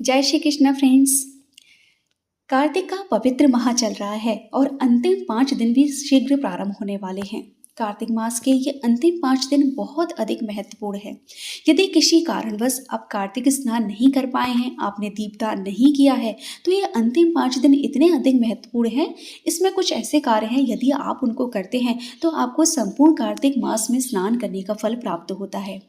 जय श्री कृष्णा फ्रेंड्स। कार्तिक का पवित्र माह चल रहा है और अंतिम 5 दिन भी शीघ्र प्रारंभ होने वाले हैं। कार्तिक मास के ये अंतिम 5 दिन बहुत अधिक महत्वपूर्ण है। यदि किसी कारणवश आप कार्तिक स्नान नहीं कर पाए हैं, आपने दीपदान नहीं किया है, तो ये अंतिम 5 दिन इतने अधिक महत्वपूर्ण हैं। इसमें कुछ ऐसे कार्य हैं, यदि आप उनको करते हैं तो आपको संपूर्ण कार्तिक मास में स्नान करने का फल प्राप्त होता है।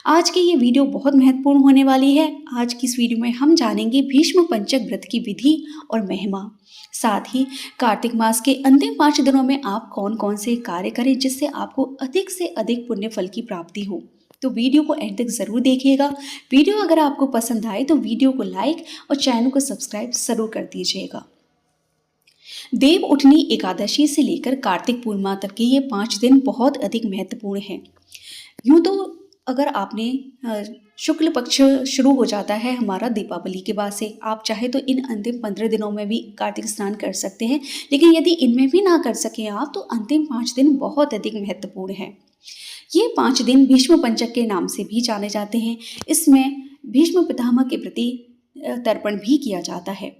आज की ये वीडियो बहुत महत्वपूर्ण होने वाली है। आज की इस वीडियो में हम जानेंगे भीष्म पंचक व्रत की विधि और महिमा। साथ ही कार्तिक मास के अंतिम 5 दिनों में आप कौन कौन से कार्य करें जिससे आपको अधिक से अधिक पुण्य फल की प्राप्ति हो। तो वीडियो को एंड तक जरूर देखिएगा। वीडियो अगर आपको पसंद आए तो वीडियो को लाइक और चैनल को सब्सक्राइब जरूर कर दीजिएगा। देव उठनी एकादशी से लेकर कार्तिक पूर्णिमा तक के ये 5 दिन बहुत अधिक महत्वपूर्ण हैं। यूँ तो अगर आपने शुक्ल पक्ष शुरू हो जाता है हमारा दीपावली के बाद से, आप चाहे तो इन अंतिम 15 दिनों में भी कार्तिक स्नान कर सकते हैं। लेकिन यदि इनमें भी ना कर सकें आप, तो अंतिम 5 दिन बहुत अधिक महत्वपूर्ण है। ये 5 दिन भीष्म पंचक के नाम से भी जाने जाते हैं। इसमें भीष्म पितामह के प्रति तर्पण भी किया जाता है।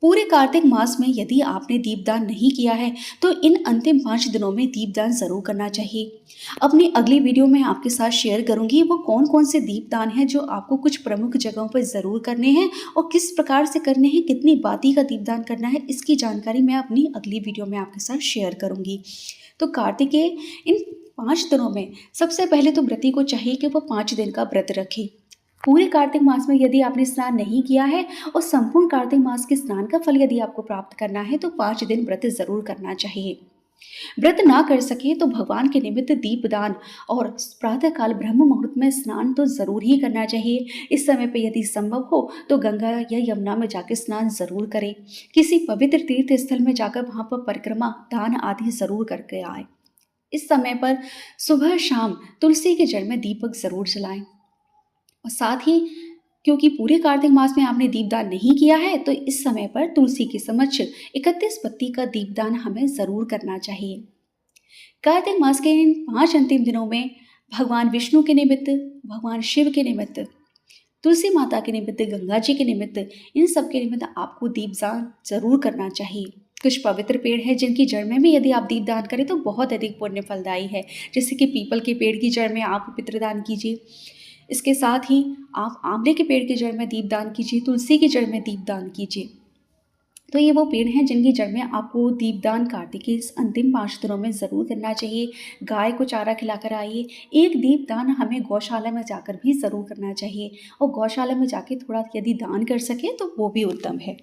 पूरे कार्तिक मास में यदि आपने दीपदान नहीं किया है तो इन अंतिम 5 दिनों में दीपदान जरूर करना चाहिए। अपनी अगली वीडियो में आपके साथ शेयर करूंगी वो कौन कौन से दीपदान हैं जो आपको कुछ प्रमुख जगहों पर ज़रूर करने हैं और किस प्रकार से करने हैं, कितनी बाती का दीपदान करना है, इसकी जानकारी मैं अपनी अगली वीडियो में आपके साथ शेयर करूंगी। तो कार्तिक के इन 5 दिनों में सबसे पहले तो व्रती को चाहिए कि वह 5 दिन का व्रत रखे। पूरे कार्तिक मास में यदि आपने स्नान नहीं किया है और संपूर्ण कार्तिक मास के स्नान का फल यदि आपको प्राप्त करना है तो 5 दिन व्रत जरूर करना चाहिए। व्रत ना कर सके तो भगवान के निमित्त दीपदान और प्रातःकाल ब्रह्म मुहूर्त में स्नान तो जरूर ही करना चाहिए। इस समय पे यदि संभव हो तो गंगा या यमुना में जाकर स्नान जरूर करें। किसी पवित्र तीर्थ स्थल में जाकर वहां पर परिक्रमा दान आदि जरूर करके आए। इस समय पर सुबह शाम तुलसी के जड़ में दीपक जरूर जलाएं। और साथ ही क्योंकि पूरे कार्तिक मास में आपने दीपदान नहीं किया है तो इस समय पर तुलसी के समक्ष 31 पत्ती का दीपदान हमें जरूर करना चाहिए। कार्तिक मास के इन 5 अंतिम दिनों में भगवान विष्णु के निमित्त, भगवान शिव के निमित्त, तुलसी माता के निमित्त, गंगा जी के निमित्त, इन सब के निमित्त आपको दीपदान जरूर करना चाहिए। कुछ पवित्र पेड़ है जिनकी जड़ में भी यदि आप दीपदान करें तो बहुत अधिक पुण्य फलदायी है। जैसे कि पीपल के पेड़ की जड़ में आप पितृदान कीजिए। इसके साथ ही आप आंवले के पेड़ की जड़ में दीपदान कीजिए, तुलसी की जड़ में दीपदान कीजिए। तो ये वो पेड़ हैं जिनकी जड़ में आपको दीपदान कार्तिक के इस अंतिम 5 दिनों में ज़रूर करना चाहिए। गाय को चारा खिलाकर आइए। एक दीपदान हमें गौशाला में जाकर भी ज़रूर करना चाहिए और गौशाला में जाके थोड़ा यदि दान कर सके तो वो भी उत्तम है।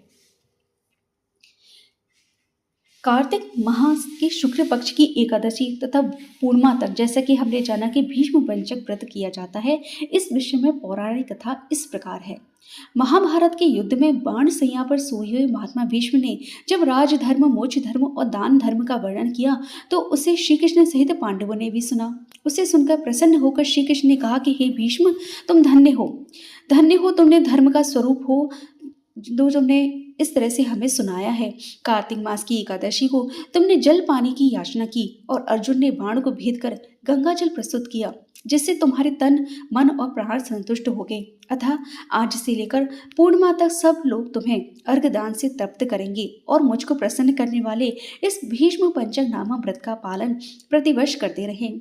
कार्तिक माह की शुक्ल पक्ष की एकादशी तथा पूर्णिमा तक, जैसा कि हमने जाना कि भीष्म पंचक व्रत किया जाता है। इस विषय में पौराणिक कथा इस प्रकार है। महाभारत के युद्ध में बाण सैया पर सोए हुए महात्मा भीष्म ने जब राजधर्म, मोक्ष धर्म और दान धर्म का वर्णन किया तो उसे श्री कृष्ण सहित पांडवों ने भी सुना। उसे सुनकर प्रसन्न होकर श्री कृष्ण ने कहा कि हे भीष्म, तुम धन्य हो, धन्य हो, तुमने धर्म का स्वरूप हो जो तुमने इस तरह से हमें सुनाया है। कार्तिक मास की एकादशी को तुमने जल पानी की याचना की और अर्जुन ने बाण को भेद कर गंगा जल प्रस्तुत किया, जिससे तुम्हारे तन, मन और प्राण संतुष्ट हो गए। अतः आज से लेकर पूर्णिमा तक सब लोग तुम्हें अर्घदान से तृप्त करेंगे और मुझको प्रसन्न करने वाले इस भीष्म पंचक नामक व्रत का पालन प्रतिवर्ष करते रहें।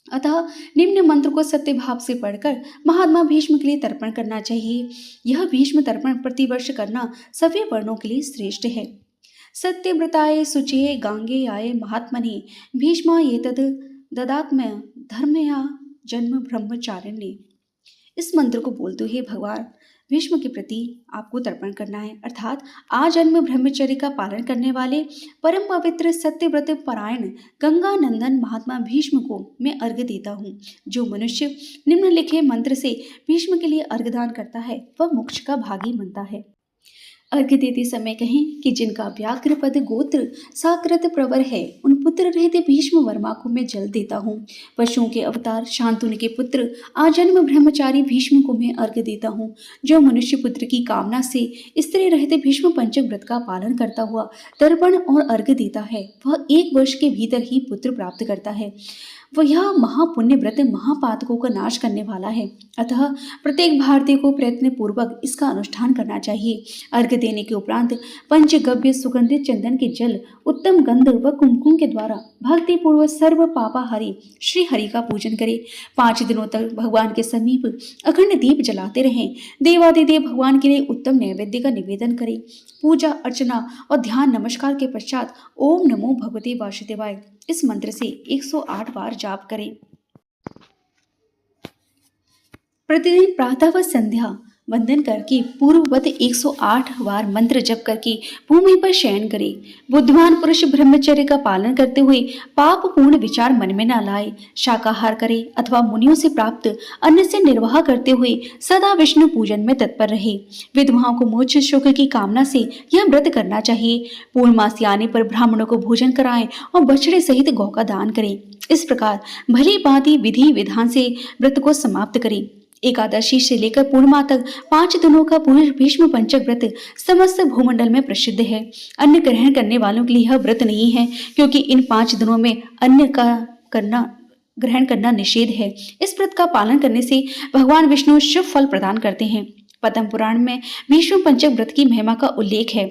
अतः निम्न मंत्र को सत्य भाव से पढ़कर महात्मा भीष्म के लिए तर्पण करना चाहिए। यह भीष्म तर्पण प्रतिवर्ष करना सभी वर्णों के लिए श्रेष्ठ है। सत्यव्रताय शुचये गांगे आय महात्मने भीष्मा एतद ददात्म्य धर्मया जन्म ब्रह्मचारिण्ये। इस मंत्र को बोलते हुए भगवान भीष्म के प्रति आपको तर्पण करना है, अर्थात आजन्म ब्रह्मचर्य का पालन करने वाले परम पवित्र सत्यव्रत परायण गंगा नंदन महात्मा भीष्म को मैं अर्घ्य देता हूँ। जो मनुष्य निम्नलिखित मंत्र से भीष्म के लिए अर्घ्यदान करता है वह मोक्ष का भागी बनता है। अर्घ्य देते समय कहें कि जिनका व्याघ्रपद गोत्र साकृत प्रवर है उन पुत्र रहते भीष्म वर्मा को मैं जल देता हूँ। पशुओं के अवतार शांतनु के पुत्र आजन्म ब्रह्मचारी भीष्म को मैं अर्घ्य देता हूँ। जो मनुष्य पुत्र की कामना से स्त्री रहते भीष्म पंचक व्रत का पालन करता हुआ तर्पण और अर्घ्य देता है वह 1 वर्ष के भीतर ही पुत्र प्राप्त करता है। वह यह महापुण्य व्रत महापातकों का नाश करने वाला है। अतः प्रत्येक भारतीय को प्रयत्न पूर्वक इसका अनुष्ठान करना चाहिए। अर्घ्य देने के उपरांत पंचगव्य सुगंधित चंदन के जल, उत्तम गंध व कुमकुम के द्वारा भक्ति पूर्वक सर्व पापाहारी श्री हरि का पूजन करें। 5 दिनों तक भगवान के समीप अखंड दीप जलाते रहें। देवादिदेव भगवान के लिए उत्तम नैवेद्य का निवेदन करें। पूजा अर्चना और ध्यान नमस्कार के पश्चात ओम नमो भगवते वासुदेवाय इस मंत्र से 108 बार जाप करें। प्रतिदिन प्रातः व संध्या वंदन करके पूर्ववत 108 बार मंत्र जप करके भूमि पर शयन करें। बुद्धिमान पुरुष ब्रह्मचर्य का पालन करते हुए पाप पूर्ण विचार मन में न लाए। शाकाहार करे अथवा मुनियों से प्राप्त अन्न से निर्वाह करते हुए सदा विष्णु पूजन में तत्पर रहे। विधवाओं को मोक्ष सुख की कामना से यह व्रत करना चाहिए। पूर्णमासी आने पर ब्राह्मणों को भोजन कराएं और बछड़े सहित गौ का दान करें। इस प्रकार भली भांति विधि विधान से व्रत को समाप्त करें। एकादशी से लेकर पूर्णिमा तक 5 दिनों का भीष्म पंचक व्रत समस्त भूमंडल में प्रसिद्ध है। अन्न ग्रहण करने वालों के लिए यह व्रत नहीं है, क्योंकि इन 5 दिनों में अन्न का ग्रहण करना निषेध है। इस व्रत का पालन करने से भगवान विष्णु शुभ फल प्रदान करते हैं। पद्म पुराण में भीष्म पंचक व्रत की महिमा का उल्लेख है।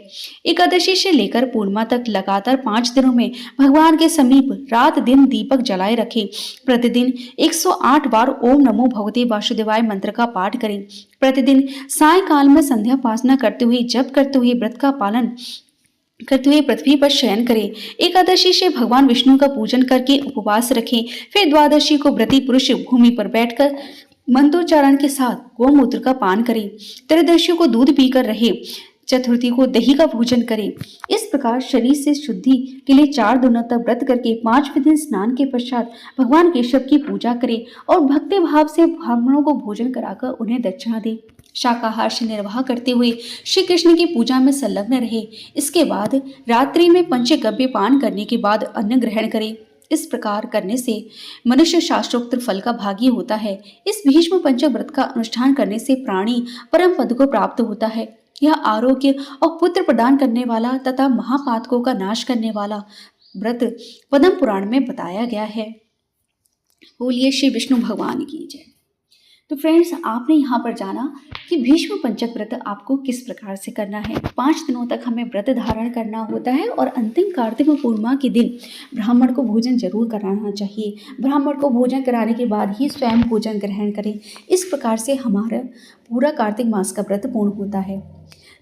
एकादशी से लेकर पूर्णिमा तक लगातार 5 दिनों में भगवान के समीप रात दिन दीपक जलाए रखें। प्रतिदिन 108 बार ओम नमो भगवते वासुदेवाय मंत्र का पाठ करें। प्रतिदिन सायकाल में संध्या उपासना करते हुए जप करते हुए व्रत का पालन करते हुए पृथ्वी पर शयन करें। एकादशी से भगवान विष्णु का पूजन करके उपवास रखें। फिर द्वादशी को व्रती पुरुष भूमि पर बैठकर मंत्रोच्चारण के साथ गोमूत्र का पान करें। त्रयोदशी को दूध पीकर रहे। चतुर्थी को दही का भोजन करें। इस प्रकार शरीर से शुद्धि के लिए 4 दिनों तक व्रत करके 5वें दिन स्नान के पश्चात भगवान केशव की पूजा करें और भक्ति भाव से ब्राह्मणों को भोजन कराकर उन्हें दक्षिणा दें। शाकाहार से निर्वाह करते हुए श्री कृष्ण की पूजा में संलग्न रहे। इसके बाद रात्रि में पंचगव्य पान करने के बाद अन्न ग्रहण करें। इस प्रकार करने से मनुष्य शास्त्रोक्त फल का भागी होता है। इस भीष्म पंचक व्रत का अनुष्ठान करने से प्राणी परम पद को प्राप्त होता है। यह आरोग्य और पुत्र प्रदान करने वाला तथा महापातकों का नाश करने वाला व्रत पद्म पुराण में बताया गया है। बोलिए श्री विष्णु भगवान की जय। तो फ्रेंड्स, आपने यहाँ पर जाना कि भीष्म पंचक व्रत आपको किस प्रकार से करना है। 5 दिनों तक हमें व्रत धारण करना होता है और अंतिम कार्तिक पूर्णिमा के दिन ब्राह्मण को भोजन जरूर कराना चाहिए। ब्राह्मण को भोजन कराने के बाद ही स्वयं भोजन ग्रहण करें। इस प्रकार से हमारा पूरा कार्तिक मास का व्रत पूर्ण होता है।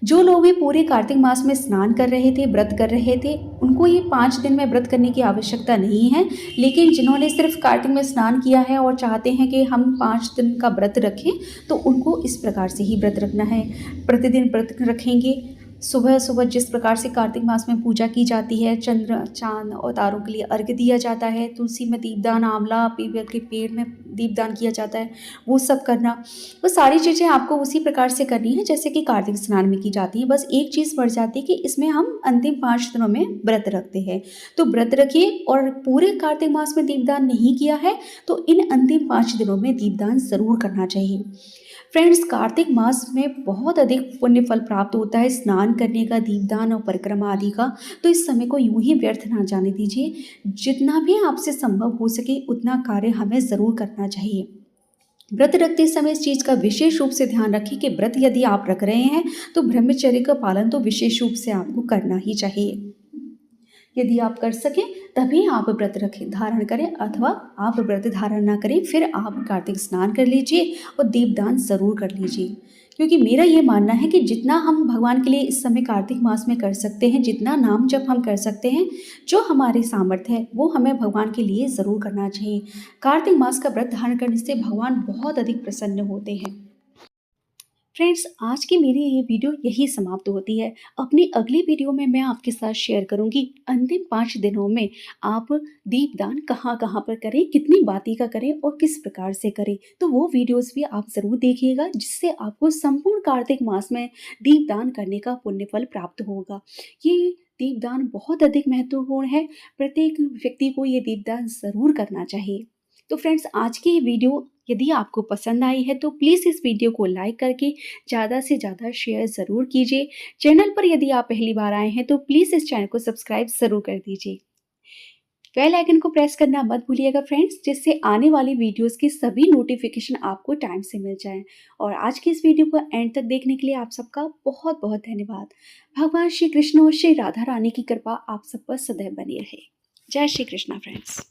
जो लोग भी पूरे कार्तिक मास में स्नान कर रहे थे, व्रत कर रहे थे, उनको ये 5 दिन में व्रत करने की आवश्यकता नहीं है। लेकिन जिन्होंने सिर्फ कार्तिक में स्नान किया है और चाहते हैं कि हम 5 दिन का व्रत रखें, तो उनको इस प्रकार से ही व्रत रखना है। प्रतिदिन व्रत रखेंगे। सुबह सुबह जिस प्रकार से कार्तिक मास में पूजा की जाती है, चंद्र चांद और तारों के लिए अर्घ्य दिया जाता है, तुलसी में दीपदान, आंवला पीपल के पेड़ में दीपदान किया जाता है, वो सब करना, वो सारी चीज़ें आपको उसी प्रकार से करनी है जैसे कि कार्तिक स्नान में की जाती है। बस एक चीज़ बढ़ जाती है कि इसमें हम अंतिम 5 दिनों में व्रत रखते हैं। तो व्रत रखिए और पूरे कार्तिक मास में दीपदान नहीं किया है तो इन अंतिम 5 दिनों में दीपदान ज़रूर करना चाहिए। फ्रेंड्स, कार्तिक मास में बहुत अधिक पुण्य फल प्राप्त होता है स्नान करने का, दीपदान और परिक्रमा आदि का। तो इस समय को यूं ही व्यर्थ ना जाने दीजिए। जितना भी आपसे संभव हो सके उतना कार्य हमें ज़रूर करना चाहिए। व्रत रखते समय इस चीज़ का विशेष रूप से ध्यान रखें कि व्रत यदि आप रख रहे हैं तो ब्रह्मचर्य का पालन तो विशेष रूप से आपको करना ही चाहिए। यदि आप कर सकें तभी आप व्रत रखें, धारण करें, अथवा आप व्रत धारण ना करें फिर आप कार्तिक स्नान कर लीजिए और दीपदान ज़रूर कर लीजिए। क्योंकि मेरा ये मानना है कि जितना हम भगवान के लिए इस समय कार्तिक मास में कर सकते हैं, जितना नाम जप हम कर सकते हैं, जो हमारे सामर्थ्य है वो हमें भगवान के लिए ज़रूर करना चाहिए। कार्तिक मास का व्रत धारण करने से भगवान बहुत अधिक प्रसन्न होते हैं। फ्रेंड्स, आज की मेरी ये वीडियो यही समाप्त होती है। अपनी अगली वीडियो में मैं आपके साथ शेयर करूंगी अंतिम 5 दिनों में आप दीपदान कहाँ कहाँ पर करें, कितनी बाती का करें और किस प्रकार से करें। तो वो वीडियोस भी आप ज़रूर देखिएगा, जिससे आपको संपूर्ण कार्तिक मास में दीपदान करने का पुण्य फल प्राप्त होगा। ये दीपदान बहुत अधिक महत्वपूर्ण है। प्रत्येक व्यक्ति को ये दीपदान ज़रूर करना चाहिए। तो फ्रेंड्स, आज की ये वीडियो यदि आपको पसंद आई है तो प्लीज़ इस वीडियो को लाइक करके ज़्यादा से ज़्यादा शेयर ज़रूर कीजिए। चैनल पर यदि आप पहली बार आए हैं तो प्लीज़ इस चैनल को सब्सक्राइब ज़रूर कर दीजिए। बेल आइकन को प्रेस करना मत भूलिएगा फ्रेंड्स, जिससे आने वाली वीडियोस की सभी नोटिफिकेशन आपको टाइम से मिल जाएं। और आज की इस वीडियो को एंड तक देखने के लिए आप सबका बहुत बहुत धन्यवाद। भगवान श्री कृष्ण और श्री राधा रानी की कृपा आप सब पर सदैव बनी रहे। जय श्री कृष्णा फ्रेंड्स।